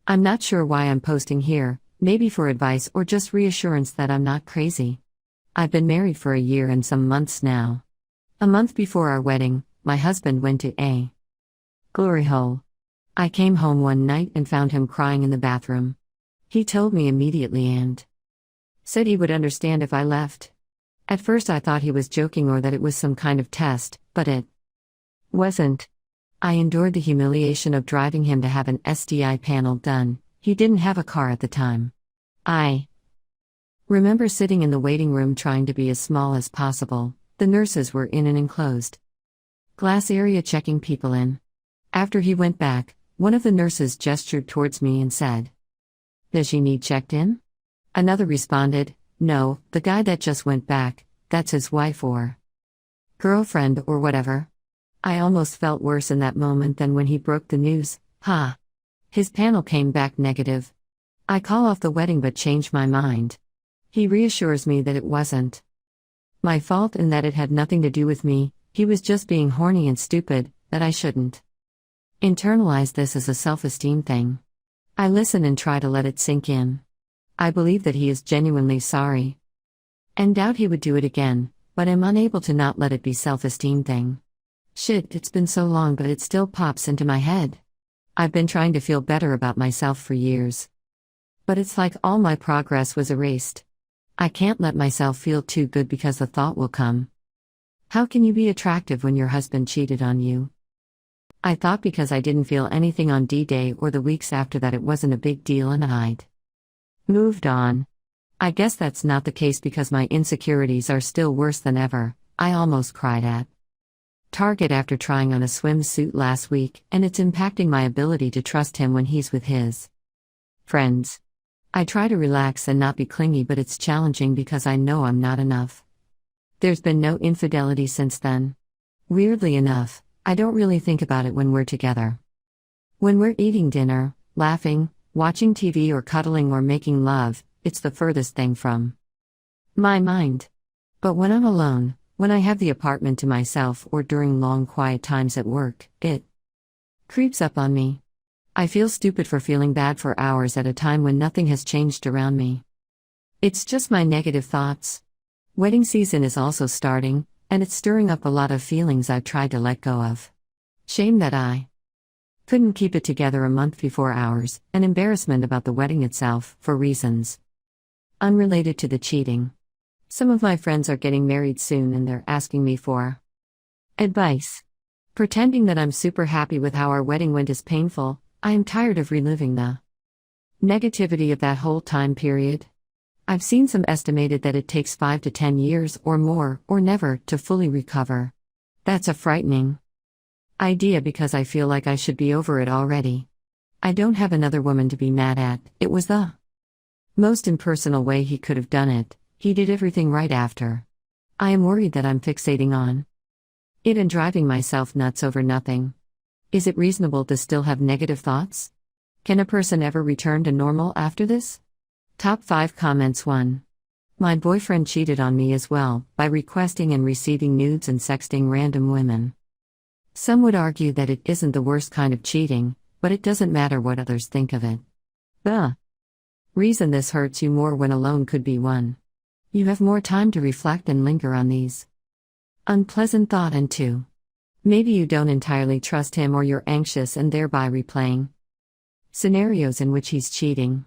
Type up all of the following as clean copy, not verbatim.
I'm not sure why I'm posting here, maybe for advice or just reassurance that I'm not crazy. I've been married for a year and some months now. A month before our wedding, my husband went to a glory hole. I came home one night and found him crying in the bathroom. He told me immediately and said he would understand if I left. At first I thought he was joking or that it was some kind of test, but it wasn't. I endured the humiliation of driving him to have an STI panel done. He didn't have a car at the time. I remember sitting in the waiting room trying to be as small as possible. The nurses were in an enclosed glass area checking people in. After he went back, one of the nurses gestured towards me and said, "Does she need checked in?" Another responded, "No, the guy that just went back, that's his wife or girlfriend or whatever." I almost felt worse in that moment than when he broke the news. His panel came back negative. I call off the wedding but change my mind. He reassures me that it wasn't my fault and that it had nothing to do with me. He was just being horny and stupid, that I shouldn't internalize this as a self-esteem thing. I listen and try to let it sink in. I believe that he is genuinely sorry and doubt he would do it again, but am unable to not let it be self-esteem thing. Shit, it's been so long but it still pops into my head. I've been trying to feel better about myself for years. But it's like all my progress was erased. I can't let myself feel too good because the thought will come. How can you be attractive when your husband cheated on you? I thought because I didn't feel anything on D-Day or the weeks after that it wasn't a big deal and I'd moved on. I guess that's not the case because my insecurities are still worse than ever. I almost cried at Target after trying on a swimsuit last week, and it's impacting my ability to trust him when he's with his friends. I try to relax and not be clingy, but it's challenging because I know I'm not enough. There's been no infidelity since then. Weirdly enough, I don't really think about it when we're together. When we're eating dinner, laughing, watching TV or cuddling or making love, it's the furthest thing from my mind. But when I'm alone, when I have the apartment to myself or during long quiet times at work, it creeps up on me. I feel stupid for feeling bad for hours at a time when nothing has changed around me. It's just my negative thoughts. Wedding season is also starting, and it's stirring up a lot of feelings I've tried to let go of. Shame that I couldn't keep it together a month before ours, and embarrassment about the wedding itself, for reasons unrelated to the cheating. Some of my friends are getting married soon and they're asking me for advice. Pretending that I'm super happy with how our wedding went is painful. I am tired of reliving the negativity of that whole time period. I've seen some estimated that it takes 5 to 10 years or more, or never, to fully recover. That's a frightening idea because I feel like I should be over it already. I don't have another woman to be mad at. It was the most impersonal way he could have done it. He did everything right after. I am worried that I'm fixating on it and driving myself nuts over nothing. Is it reasonable to still have negative thoughts? Can a person ever return to normal after this? Top 5 comments. 1. My boyfriend cheated on me as well, by requesting and receiving nudes and sexting random women. Some would argue that it isn't the worst kind of cheating, but it doesn't matter what others think of it. The reason this hurts you more when alone could be 1. You have more time to reflect and linger on these unpleasant thoughts, and 2. Maybe you don't entirely trust him or you're anxious and thereby replaying scenarios in which he's cheating.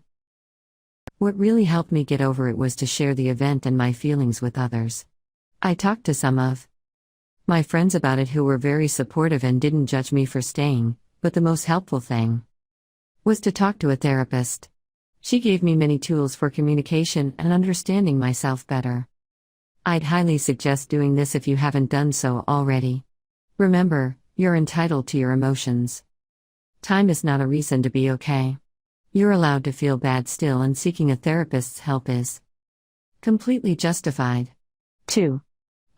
What really helped me get over it was to share the event and my feelings with others. I talked to some of my friends about it who were very supportive and didn't judge me for staying, but the most helpful thing was to talk to a therapist. She gave me many tools for communication and understanding myself better. I'd highly suggest doing this if you haven't done so already. Remember, you're entitled to your emotions. Time is not a reason to be okay. You're allowed to feel bad still, and seeking a therapist's help is completely justified. 2.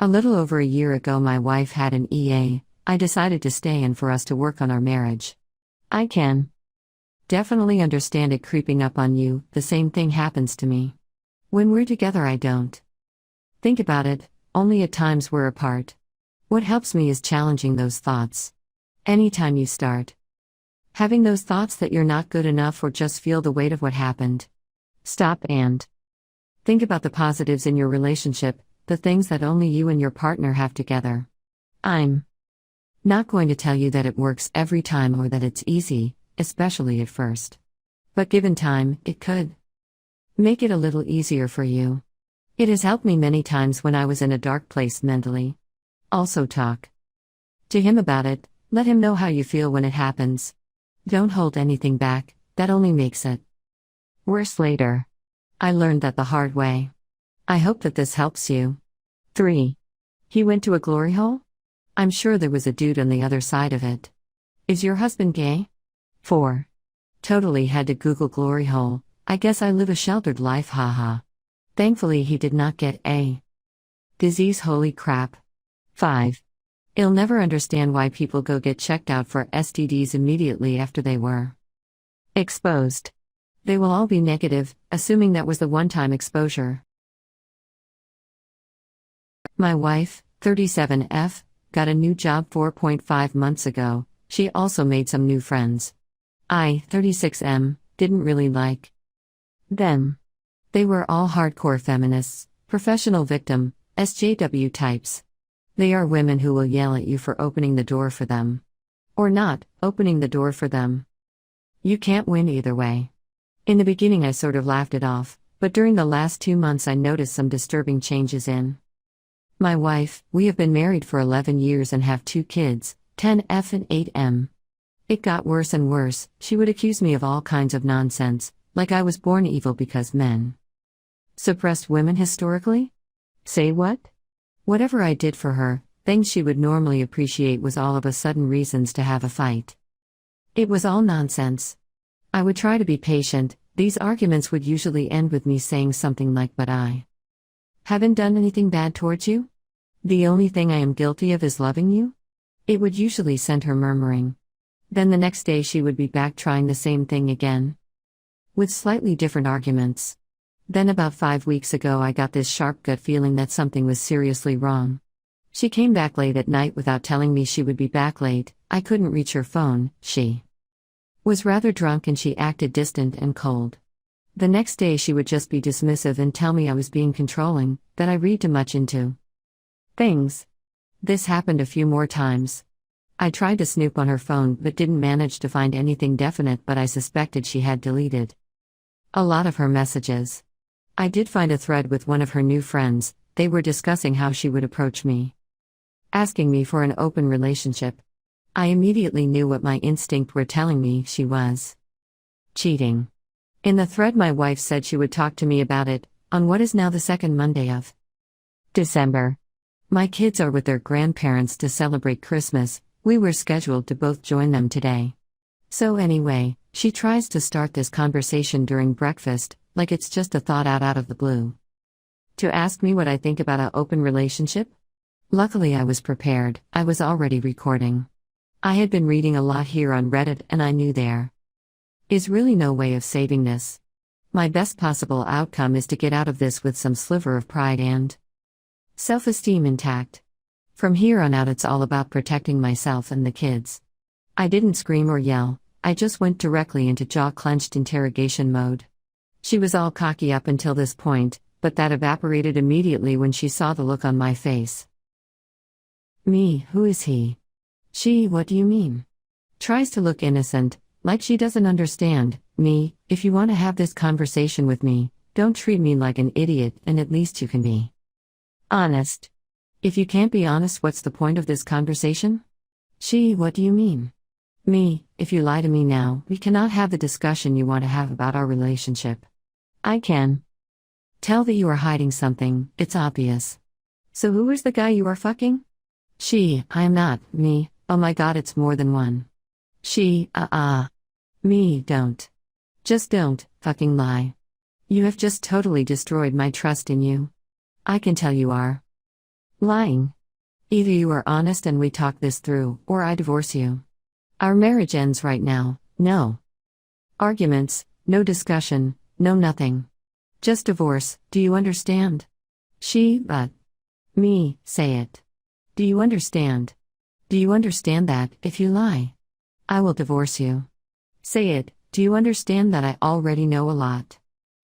A little over a year ago, my wife had an EA. I decided to stay and for us to work on our marriage. I can definitely understand it creeping up on you. The same thing happens to me. When we're together, I don't think about it, only at times we're apart. What helps me is challenging those thoughts. Anytime you start Having those thoughts that you're not good enough or just feel the weight of what happened. Stop and think about the positives in your relationship, the things that only you and your partner have together. I'm not going to tell you that it works every time or that it's easy, especially at first. But given time, it could make it a little easier for you. It has helped me many times when I was in a dark place mentally. Also talk to him about it, let him know how you feel when it happens. Don't hold anything back, that only makes it worse later. I learned that the hard way. I hope that this helps you. 3. He went to a glory hole? I'm sure there was a dude on the other side of it. Is your husband gay? 4. Totally had to Google glory hole. I guess I live a sheltered life, haha. Thankfully he did not get a disease, holy crap. 5. I'll never understand why people go get checked out for STDs immediately after they were exposed. They will all be negative, assuming that was the one-time exposure. My wife, 37F, got a new job 4.5 months ago. She also made some new friends. I, 36M, didn't really like them. They were all hardcore feminists, professional victim, SJW types. They are women who will yell at you for opening the door for them. Or not, opening the door for them. You can't win either way. In the beginning I sort of laughed it off, but during the last 2 months I noticed some disturbing changes in my wife. We have been married for 11 years and have 2 kids, 10F and 8M. It got worse and worse. She would accuse me of all kinds of nonsense, like I was born evil because men suppressed women historically? Say what? Whatever I did for her, things she would normally appreciate was all of a sudden reasons to have a fight. It was all nonsense. I would try to be patient. These arguments would usually end with me saying something like, "But I haven't done anything bad towards you? The only thing I am guilty of is loving you?" It would usually send her murmuring. Then the next day she would be back trying the same thing again, with slightly different arguments. Then about 5 weeks ago I got this sharp gut feeling that something was seriously wrong. She came back late at night without telling me she would be back late. I couldn't reach her phone. She was rather drunk and she acted distant and cold. The next day she would just be dismissive and tell me I was being controlling, that I read too much into things. This happened a few more times. I tried to snoop on her phone but didn't manage to find anything definite, but I suspected she had deleted a lot of her messages. I did find a thread with one of her new friends. They were discussing how she would approach me, asking me for an open relationship. I immediately knew what my instinct were telling me: she was cheating. In the thread my wife said she would talk to me about it, on what is now the second Monday of December. My kids are with their grandparents to celebrate Christmas. We were scheduled to both join them today. So anyway, she tries to start this conversation during breakfast, like it's just a thought out of the blue, to ask me what I think about an open relationship. Luckily I was prepared. I was already recording. I had been reading a lot here on Reddit and I knew there is really no way of saving this. My best possible outcome is to get out of this with some sliver of pride and self-esteem intact. From here on out it's all about protecting myself and the kids. I didn't scream or yell, I just went directly into jaw-clenched interrogation mode. She was all cocky up until this point, but that evaporated immediately when she saw the look on my face. Me, who is he? She, what do you mean? Tries to look innocent, like she doesn't understand. Me, if you want to have this conversation with me, don't treat me like an idiot, and at least you can be honest. If you can't be honest, what's the point of this conversation? She, what do you mean? Me, if you lie to me now, we cannot have the discussion you want to have about our relationship. I can tell that you are hiding something, it's obvious. So who is the guy you are fucking? She, I am not. Me, oh my god, it's more than one. She, Me, don't. Just don't fucking lie. You have just totally destroyed my trust in you. I can tell you are lying. Either you are honest and we talk this through, or I divorce you. Our marriage ends right now. No arguments, no discussion, no nothing. Just divorce, do you understand? She, but. Me, say it. Do you understand? Do you understand that, if you lie, I will divorce you? Say it, do you understand that I already know a lot?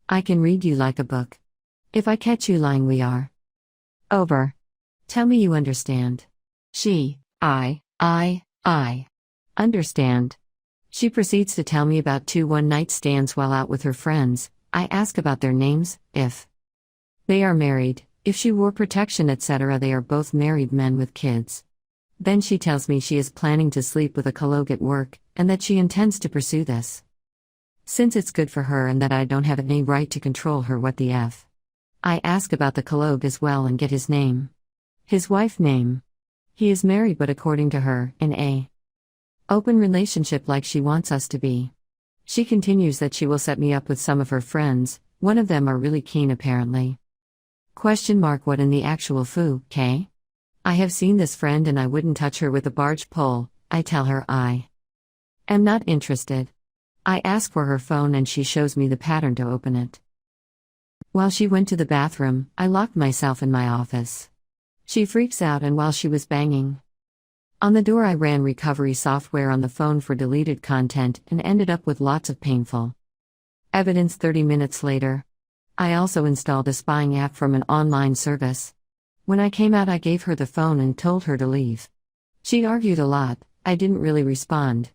I can read you like a book. If I catch you lying, we are over. Tell me you understand. She, I understand. She proceeds to tell me about 2 one-night stands while out with her friends. I ask about their names, if they are married, if she wore protection, etc. They are both married men with kids. Then she tells me she is planning to sleep with a colleague at work, and that she intends to pursue this, since it's good for her, and that I don't have any right to control her. What the F? I ask about the colleague as well and get his name. His wife name. He is married, but according to her, in a open relationship like she wants us to be. She continues that she will set me up with some of her friends, one of them are really keen apparently. What in the actual foo, K? I have seen this friend and I wouldn't touch her with a barge pole. I tell her I am not interested. I ask for her phone and she shows me the pattern to open it. While she went to the bathroom, I locked myself in my office. She freaks out, and while she was banging on the door, I ran recovery software on the phone for deleted content and ended up with lots of painful evidence. 30 minutes later, I also installed a spying app from an online service. When I came out, I gave her the phone and told her to leave. She argued a lot. I didn't really respond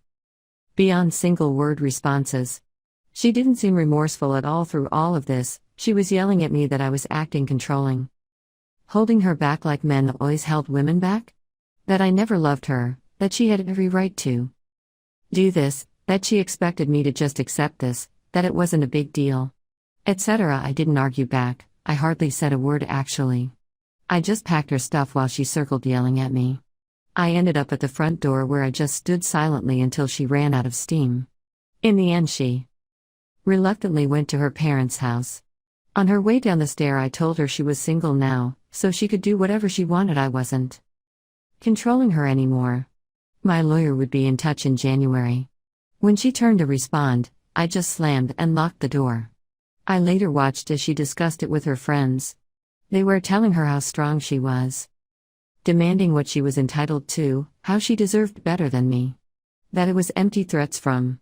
beyond single word responses. She didn't seem remorseful at all through all of this. She was yelling at me that I was acting controlling, holding her back like men always held women back, that I never loved her, that she had every right to do this, that she expected me to just accept this, that it wasn't a big deal, etc. I didn't argue back. I hardly said a word actually. I just packed her stuff while she circled yelling at me. I ended up at the front door where I just stood silently until she ran out of steam. In the end, she reluctantly went to her parents' house. On her way down the stair, I told her she was single now, so she could do whatever she wanted. I wasn't controlling her anymore. My lawyer would be in touch in January. When she turned to respond, I just slammed and locked the door. I later watched as she discussed it with her friends. They were telling her how strong she was, demanding what she was entitled to, how she deserved better than me. That it was empty threats from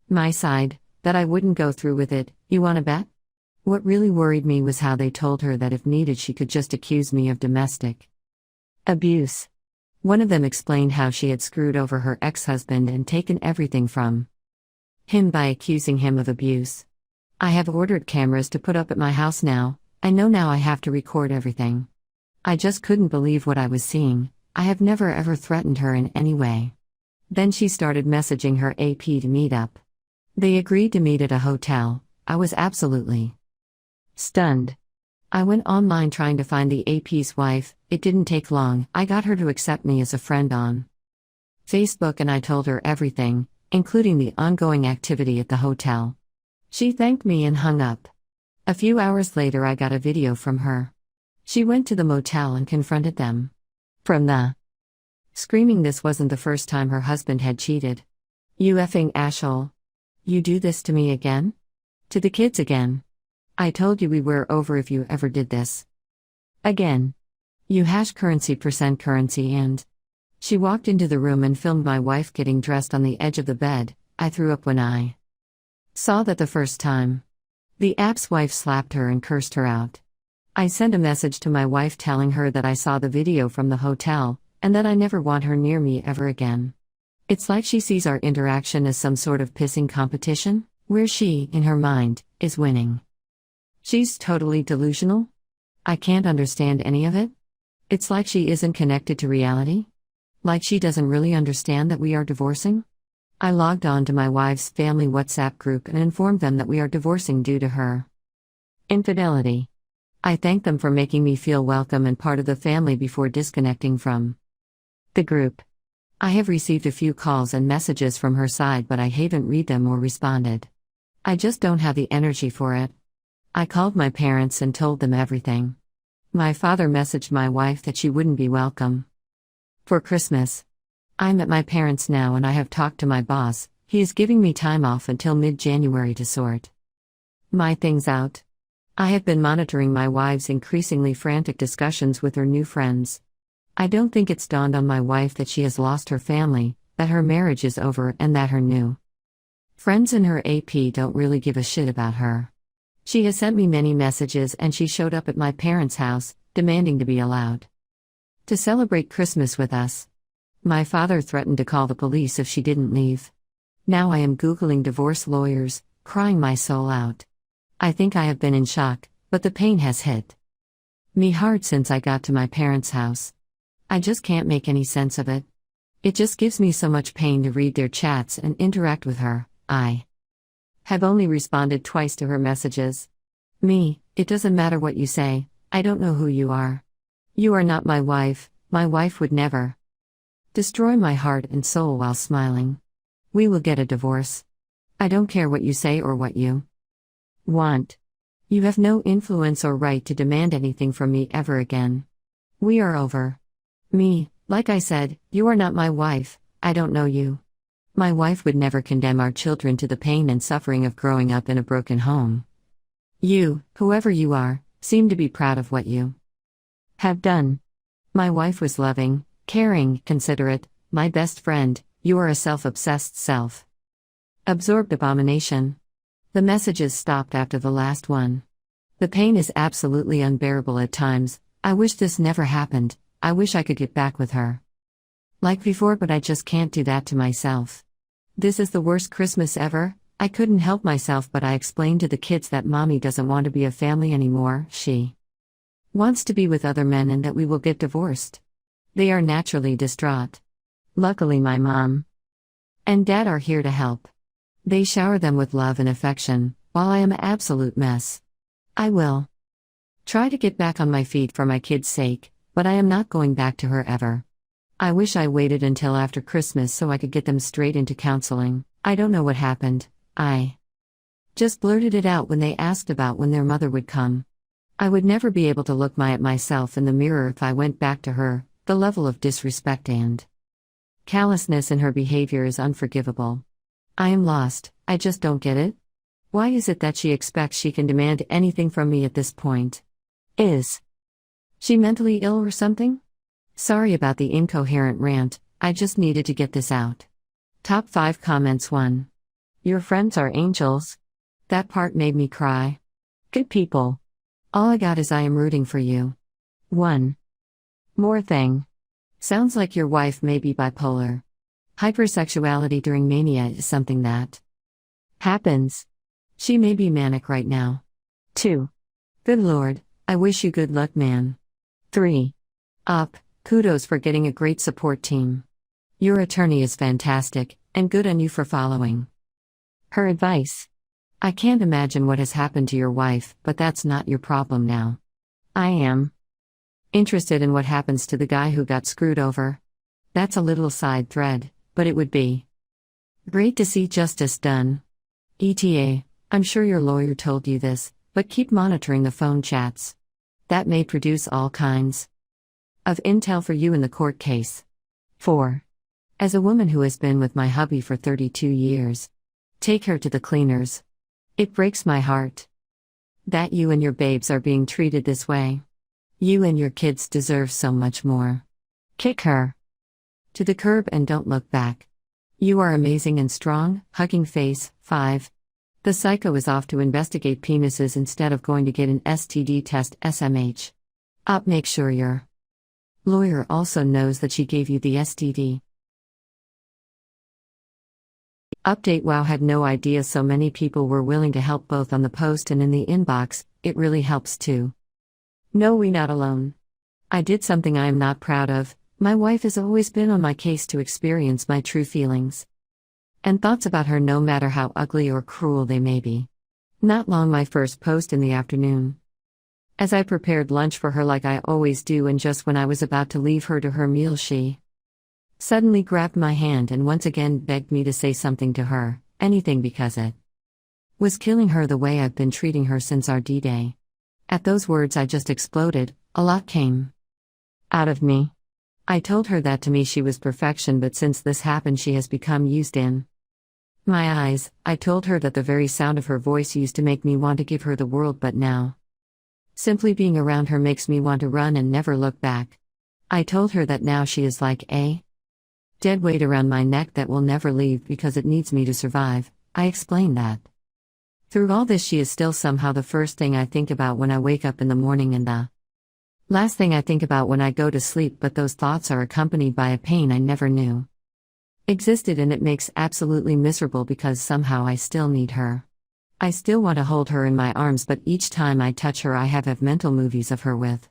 my side, that I wouldn't go through with it. You wanna bet? What really worried me was how they told her that if needed she could just accuse me of domestic abuse. One of them explained how she had screwed over her ex-husband and taken everything from him by accusing him of abuse. I have ordered cameras to put up at my house now. I know now I have to record everything. I just couldn't believe what I was seeing. I have never ever threatened her in any way. Then she started messaging her AP to meet up. They agreed to meet at a hotel. I was absolutely stunned. I went online trying to find the AP's wife. It didn't take long. I got her to accept me as a friend on Facebook and I told her everything, including the ongoing activity at the hotel. She thanked me and hung up. A few hours later, I got a video from her. She went to the motel and confronted them. From the screaming, this wasn't the first time her husband had cheated. You effing asshole. You do this to me again? To the kids again? I told you we were over if you ever did this again. You #currency%currency. And she walked into the room and filmed my wife getting dressed on the edge of the bed. I threw up when I saw that the first time. The app's wife slapped her and cursed her out. I sent a message to my wife telling her that I saw the video from the hotel, and that I never want her near me ever again. It's like she sees our interaction as some sort of pissing competition, where she, in her mind, is winning. She's totally delusional? I can't understand any of it. It's like she isn't connected to reality? Like she doesn't really understand that we are divorcing? I logged on to my wife's family WhatsApp group and informed them that we are divorcing due to her infidelity. I thanked them for making me feel welcome and part of the family before disconnecting from the group. I have received a few calls and messages from her side, but I haven't read them or responded. I just don't have the energy for it. I called my parents and told them everything. My father messaged my wife that she wouldn't be welcome for Christmas. I'm at my parents' now and I have talked to my boss. He is giving me time off until mid-January to sort my things out. I have been monitoring my wife's increasingly frantic discussions with her new friends. I don't think it's dawned on my wife that she has lost her family, that her marriage is over, and that her new Friends in her AP don't really give a shit about her. She has sent me many messages and she showed up at my parents' house, demanding to be allowed to celebrate Christmas with us. My father threatened to call the police if she didn't leave. Now I am Googling divorce lawyers, crying my soul out. I think I have been in shock, but the pain has hit me hard since I got to my parents' house. I just can't make any sense of it. It just gives me so much pain to read their chats and interact with her. I have only responded twice to her messages. It doesn't matter what you say, I don't know who you are. You are not my wife would never destroy my heart and soul while smiling. We will get a divorce. I don't care what you say or what you want. You have no influence or right to demand anything from me ever again. We are over. Like I said, you are not my wife, I don't know you. My wife would never condemn our children to the pain and suffering of growing up in a broken home. You, whoever you are, seem to be proud of what you have done. My wife was loving, caring, considerate, my best friend. You are a self-obsessed, self-absorbed abomination. The messages stopped after the last one. The pain is absolutely unbearable at times. I wish this never happened. I wish I could get back with her like before, but I just can't do that to myself. This is the worst Christmas ever. I couldn't help myself, but I explained to the kids that mommy doesn't want to be a family anymore. She wants to be with other men and that we will get divorced. They are naturally distraught. Luckily, my mom and dad are here to help. They shower them with love and affection, while I am an absolute mess. I will try to get back on my feet for my kids' sake, but I am not going back to her ever. I wish I waited until after Christmas so I could get them straight into counseling. I don't know what happened. I just blurted it out when they asked about when their mother would come. I would never be able to look at myself in the mirror if I went back to her. The level of disrespect and callousness in her behavior is unforgivable. I am lost. I just don't get it. Why is it that she expects she can demand anything from me at this point? Is she mentally ill or something? Sorry about the incoherent rant, I just needed to get this out. Top 5 comments. 1. Your friends are angels. That part made me cry. Good people. All I got is I am rooting for you. 1. More thing. Sounds like your wife may be bipolar. Hypersexuality during mania is something that happens. She may be manic right now. 2. Good Lord, I wish you good luck, man. 3. Up, kudos for getting a great support team. Your attorney is fantastic, and good on you for following her advice. I can't imagine what has happened to your wife, but that's not your problem now. I am interested in what happens to the guy who got screwed over. That's a little side thread, but it would be great to see justice done. ETA, I'm sure your lawyer told you this, but keep monitoring the phone chats. That may produce all kinds of intel for you in the court case. 4. As a woman who has been with my hubby for 32 years, take her to the cleaners. It breaks my heart that you and your babes are being treated this way. You and your kids deserve so much more. Kick her to the curb and don't look back. You are amazing and strong, hugging face. 5. The psycho is off to investigate penises instead of going to get an STD test. SMH. Up, make sure your lawyer also knows that she gave you the STD. Update. Wow, had no idea so many people were willing to help both on the post and in the inbox. It really helps too. No, we not alone. I did something I am not proud of. My wife has always been on my case to experience my true feelings and thoughts about her, no matter how ugly or cruel they may be. Not long, my first post in the afternoon. As I prepared lunch for her like I always do, and just when I was about to leave her to her meal, she suddenly grabbed my hand and once again begged me to say something to her, anything, because it was killing her the way I've been treating her since our D-Day. At those words I just exploded. A lot came out of me. I told her that to me she was perfection, but since this happened she has become used in my eyes. I told her that the very sound of her voice used to make me want to give her the world, but now simply being around her makes me want to run and never look back. I told her that now she is like a dead weight around my neck that will never leave because it needs me to survive. I explained that. Through all this, she is still somehow the first thing I think about when I wake up in the morning and the last thing I think about when I go to sleep, but those thoughts are accompanied by a pain I never knew existed, and it makes absolutely miserable because somehow I still need her. I still want to hold her in my arms, but each time I touch her I have mental movies of her with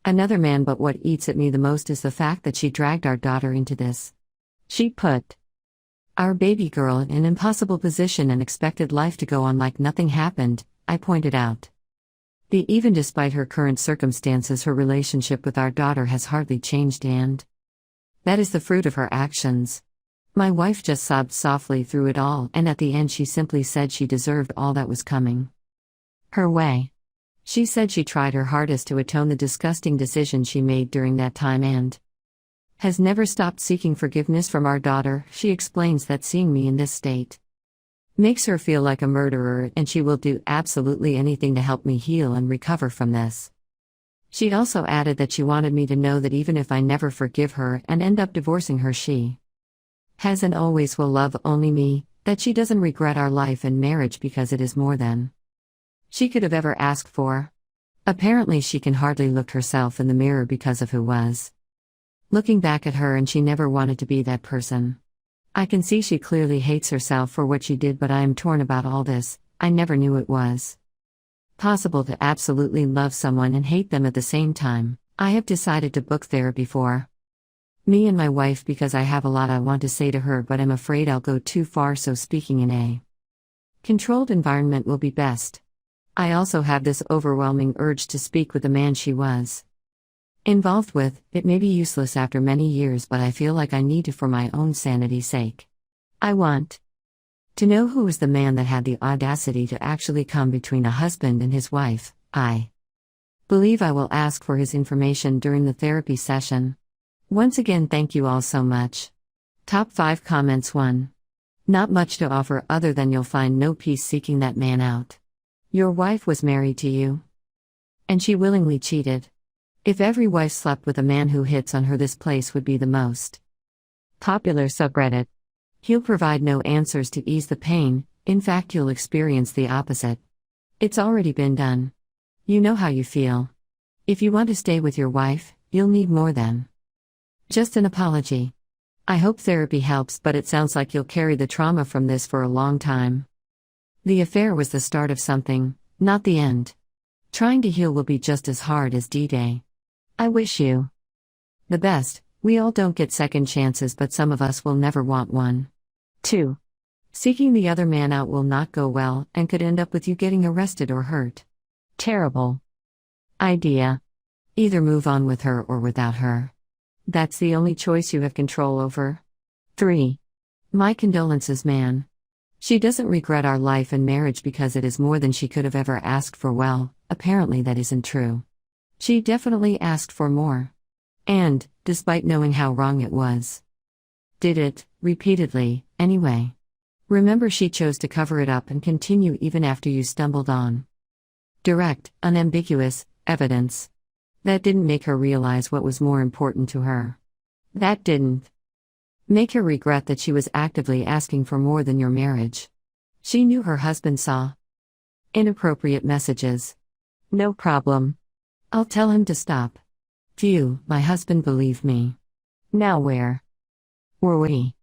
another man. But what eats at me the most is the fact that she dragged our daughter into this. She put our baby girl in an impossible position and expected life to go on like nothing happened, I pointed out. Even despite her current circumstances, her relationship with our daughter has hardly changed, and that is the fruit of her actions. My wife just sobbed softly through it all, and at the end she simply said she deserved all that was coming her way. She said she tried her hardest to atone the disgusting decision she made during that time and has never stopped seeking forgiveness from our daughter. She explains that seeing me in this state makes her feel like a murderer, and she will do absolutely anything to help me heal and recover from this. She also added that she wanted me to know that even if I never forgive her and end up divorcing her, she has and always will love only me, that she doesn't regret our life and marriage because it is more than she could have ever asked for. Apparently she can hardly look herself in the mirror because of who was looking back at her, and she never wanted to be that person. I can see she clearly hates herself for what she did, but I am torn about all this. I never knew it was possible to absolutely love someone and hate them at the same time. I have decided to book therapy for me and my wife because I have a lot I want to say to her, but I'm afraid I'll go too far, so speaking in a controlled environment will be best. I also have this overwhelming urge to speak with the man she was involved with. It may be useless after many years, but I feel like I need to for my own sanity's sake. I want to know who was the man that had the audacity to actually come between a husband and his wife. I believe I will ask for his information during the therapy session. Once again, thank you all so much. Top 5 comments. 1. Not much to offer other than you'll find no peace seeking that man out. Your wife was married to you, and she willingly cheated. If every wife slept with a man who hits on her, this place would be the most popular subreddit. He'll provide no answers to ease the pain. In fact, you'll experience the opposite. It's already been done. You know how you feel. If you want to stay with your wife, you'll need more than just an apology. I hope therapy helps, but it sounds like you'll carry the trauma from this for a long time. The affair was the start of something, not the end. Trying to heal will be just as hard as D-Day. I wish you the best. We all don't get second chances, but some of us will never want one. 2. Seeking the other man out will not go well and could end up with you getting arrested or hurt. Terrible idea. Either move on with her or without her. That's the only choice you have control over. 3. My condolences, man. She doesn't regret our life and marriage because it is more than she could have ever asked for. Well, apparently that isn't true. She definitely asked for more. And, despite knowing how wrong it was, did it, repeatedly, anyway. Remember, she chose to cover it up and continue even after you stumbled on direct, unambiguous evidence. That didn't make her realize what was more important to her. That didn't make her regret that she was actively asking for more than your marriage. She knew her husband saw inappropriate messages. No problem. I'll tell him to stop. Phew, my husband believed me. Now where were we?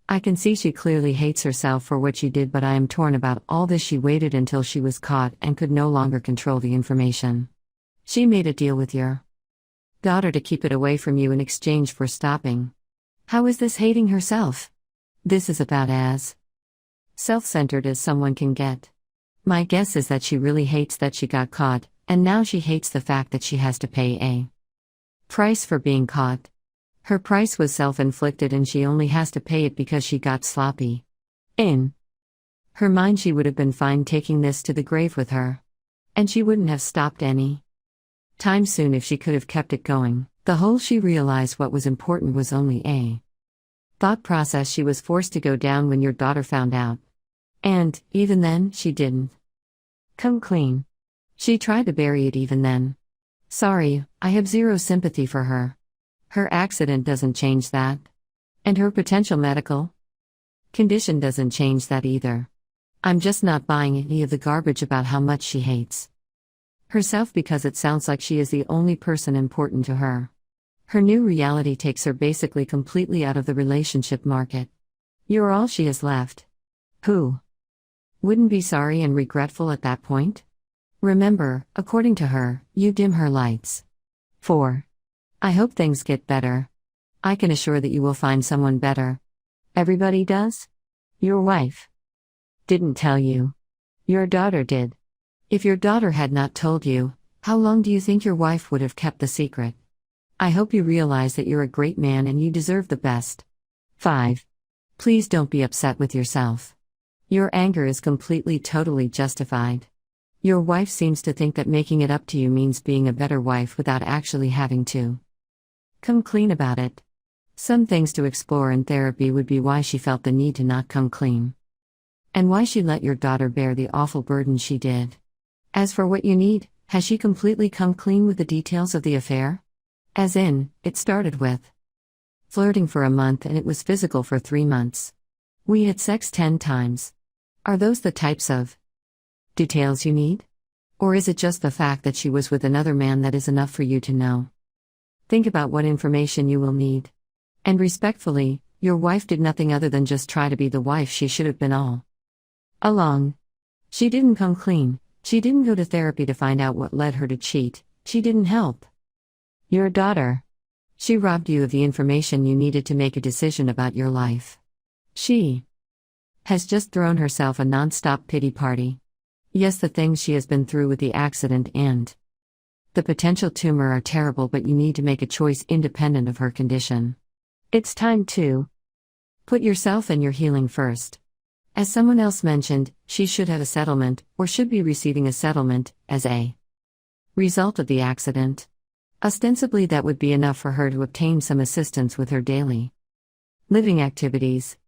I can see she clearly hates herself for what she did, but I am torn about all this. She waited until she was caught and could no longer control the information. She made a deal with your daughter to keep it away from you in exchange for stopping. How is this hating herself? This is about as self-centered as someone can get. My guess is that she really hates that she got caught, and now she hates the fact that she has to pay a price for being caught. Her price was self-inflicted, and she only has to pay it because she got sloppy. In her mind, she would have been fine taking this to the grave with her. And she wouldn't have stopped any time soon if she could have kept it going. The whole she realized what was important was only a thought process she was forced to go down when your daughter found out. And, even then, she didn't come clean. She tried to bury it even then. Sorry, I have zero sympathy for her. Her accident doesn't change that. And her potential medical condition doesn't change that either. I'm just not buying any of the garbage about how much she hates herself because it sounds like she is the only person important to her. Her new reality takes her basically completely out of the relationship market. You're all she has left. Who wouldn't be sorry and regretful at that point? Remember, according to her, you dim her lights. 4. I hope things get better. I can assure that you will find someone better. Everybody does? Your wife didn't tell you. Your daughter did. If your daughter had not told you, how long do you think your wife would have kept the secret? I hope you realize that you're a great man and you deserve the best. 5. Please don't be upset with yourself. Your anger is completely totally justified. Your wife seems to think that making it up to you means being a better wife without actually having to come clean about it. Some things to explore in therapy would be why she felt the need to not come clean. And why she let your daughter bear the awful burden she did. As for what you need, has she completely come clean with the details of the affair? As in, it started with flirting for a month and it was physical for 3 months. We had sex 10 times. Are those the types of details you need? Or is it just the fact that she was with another man that is enough for you to know? Think about what information you will need. And respectfully, your wife did nothing other than just try to be the wife she should have been all along. She didn't come clean. She didn't go to therapy to find out what led her to cheat. She didn't help your daughter. She robbed you of the information you needed to make a decision about your life. She has just thrown herself a non-stop pity party. Yes, the things she has been through with the accident and the potential tumor are terrible, but you need to make a choice independent of her condition. It's time to put yourself and your healing first. As someone else mentioned, she should have a settlement, or should be receiving a settlement, as a result of the accident. Ostensibly that would be enough for her to obtain some assistance with her daily living activities.